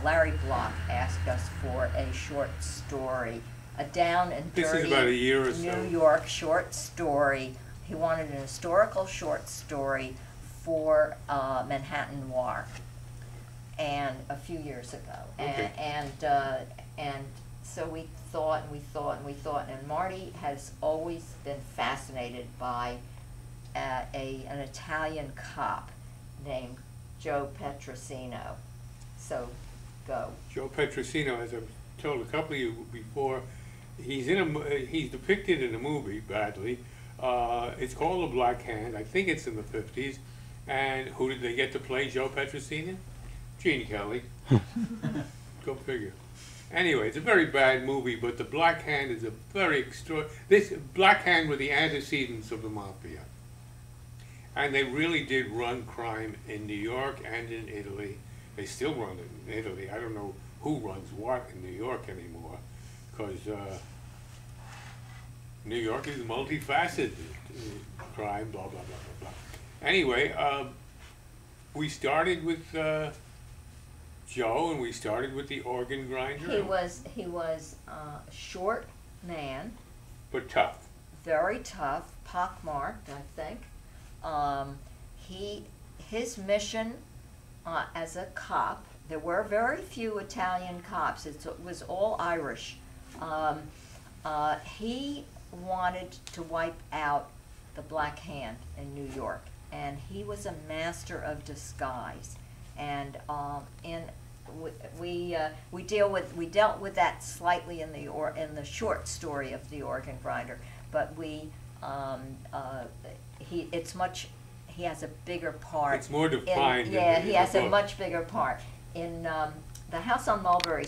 Larry Block asked us for a short story, a down and This is dirty about a year or New so. York short story. He wanted an historical short story for Manhattan Noir, and a few years ago. Okay. And so we thought and we thought and we thought, and Marty has always been fascinated by an Italian cop named Joe Petrosino. So, go. Joe Petrosino, as I've told a couple of you before, he's depicted in a movie badly. It's called The Black Hand. I think it's in the 50s. And who did they get to play Joe Petrosino? Gene Kelly. Go figure. Anyway, it's a very bad movie, but The Black Hand is a very this Black Hand were the antecedents of the Mafia. And they really did run crime in New York and in Italy. They still run it in Italy. I don't know who runs what in New York anymore, because New York is multifaceted. Crime, blah, blah, blah, blah, blah. Anyway, we started with Joe, and we started with the organ grinder. He was a short man, but tough. very tough, pockmarked, I think. His mission as a cop, there were very few Italian cops. It was all Irish. He wanted to wipe out the Black Hand in New York, and he was a master of disguise. And we dealt with that slightly in the short story of the organ grinder, but he has a bigger part. It's more defined. He has a book. much bigger part in the House on Mulberry